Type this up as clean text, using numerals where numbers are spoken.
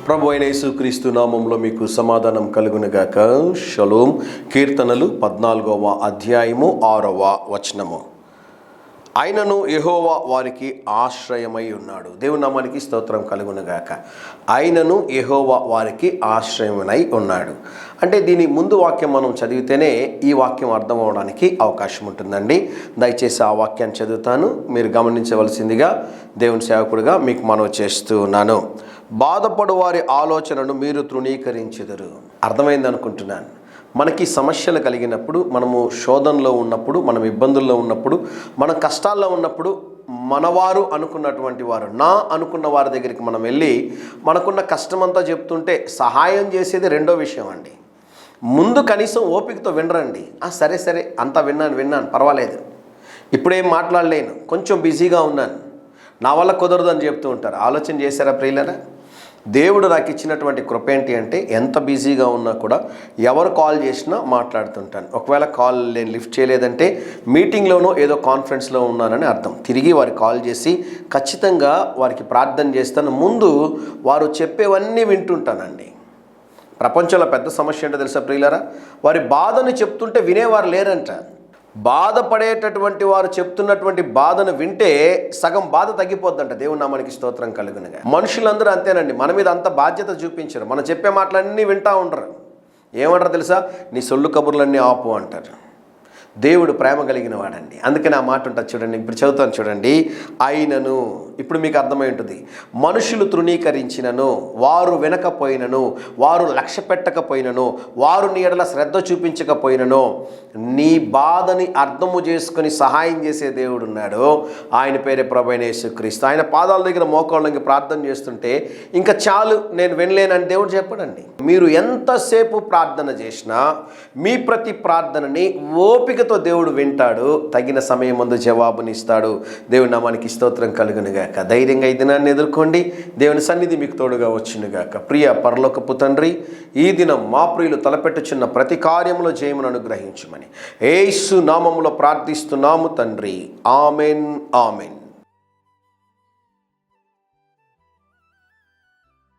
ప్రభు అయిన యేసుక్రీస్తు నామంలో మీకు సమాధానం కలుగునుగాక. షలోం. కీర్తనలు 14వ అధ్యాయము 6వ వచనము. ఆయనను యెహోవా వారికి ఆశ్రయమై ఉన్నాడు. దేవుని నామానికి స్తోత్రం కలుగునుగాక. ఆయనను యెహోవా వారికి ఆశ్రయమై ఉన్నాడు అంటే దీని ముందు వాక్యం మనం చదివితేనే ఈ వాక్యం అర్థం అవడానికి అవకాశం ఉంటుందండి. దయచేసి ఆ వాక్యాన్ని చదువుతాను, మీరు గమనించవలసిందిగా దేవుని సేవకుడిగా మీకు మనవి చేస్తూ ఉన్నాను. బాధపడు వారి ఆలోచనను మీరు తృణీకరించెదరు. అర్థమైంది అనుకుంటున్నాను. మనకి సమస్యలు కలిగినప్పుడు, మనము శోధనలో ఉన్నప్పుడు, మనం ఇబ్బందుల్లో ఉన్నప్పుడు, మనం కష్టాల్లో ఉన్నప్పుడు, మనవారు అనుకున్నటువంటి వారు, నా అనుకున్న వారి దగ్గరికి మనం వెళ్ళి మనకున్న కష్టమంతా చెప్తుంటే సహాయం చేసేది రెండో విషయం అండి. ముందు కనీసం ఓపికతో వినరండి. సరే సరే అంతా విన్నాను పర్వాలేదు, ఇప్పుడేం మాట్లాడలేను, కొంచెం బిజీగా ఉన్నాను, నా వల్ల కుదరదు అని చెప్తూ ఉంటారు. ఆలోచన చేశారా ప్రియులారా? దేవుడు నాకు ఇచ్చినటువంటి కృప ఏంటి అంటే, ఎంత బిజీగా ఉన్నా కూడా ఎవరు కాల్ చేసినా మాట్లాడుతుంటాను. ఒకవేళ కాల్ నేను లిఫ్ట్ చేయలేదంటే మీటింగ్లోనో ఏదో కాన్ఫరెన్స్లో ఉన్నానని అర్థం. తిరిగి వారికి కాల్ చేసి ఖచ్చితంగా వారికి ప్రార్థన చేస్తాను. ముందు వారు చెప్పేవన్నీ వింటుంటానండి. ప్రపంచంలో పెద్ద సమస్య ఏంటో తెలుసా ప్రియులారా? వారి బాధను చెప్తుంటే వినేవారు లేరంట. బాధపడేటటువంటి వారు చెప్తున్నటువంటి బాధను వింటే సగం బాధ తగ్గిపోద్దంట. దేవుని నామానికి స్తోత్రం కలుగునుగా. మనుషులందరూ అంతేనండి, మన మీద అంత బాధ్యత చూపించరు. మనం చెప్పే మాటలన్నీ వింటూ ఉండరు. ఏమంటారు తెలుసా? నీ సొల్లు కబుర్లన్నీ ఆపు అంటారు. దేవుడు ప్రేమ కలిగిన వాడండి. అందుకని ఆ మాట ఉంటుంది చూడండి, ఇప్పుడు చదువుతాను చూడండి. ఆయనను, ఇప్పుడు మీకు అర్థమై ఉంటుంది. మనుషులు తృణీకరించినను, వారు వినకపోయినను, వారు లక్ష్య పెట్టకపోయినను, వారు నీ ఎడల శ్రద్ధ చూపించకపోయినను, నీ బాధని అర్థము చేసుకొని సహాయం చేసే దేవుడు ఉన్నాడు. ఆయన పేరే ప్రభువైన యేసుక్రీస్తు. ఆయన పాదాల దగ్గర మోకాళ్ళకి ప్రార్థన చేస్తుంటే ఇంకా చాలు, నేను వినలేనని దేవుడు చెప్పడండి. మీరు ఎంతసేపు ప్రార్థన చేసినా మీ ప్రతి ప్రార్థనని ఓపికతో దేవుడు వింటాడు. తగిన సమయం ముందు జవాబునిస్తాడు. దేవుని నామానికి స్తోత్రం కలుగునుగాక. ధైర్యంగా ఈ దినాన్ని ఎదుర్కోండి. దేవుని సన్నిధి మీకు తోడుగా వచ్చునుగాక. ప్రియ పరలోకపు తండ్రి, ఈ దినం మా ప్రియులు తలపెట్టుచున్న ప్రతి కార్యములో జయమును అనుగ్రహించుమని యేసు నామములో ప్రార్థిస్తున్నాము తండ్రి. Amen amen.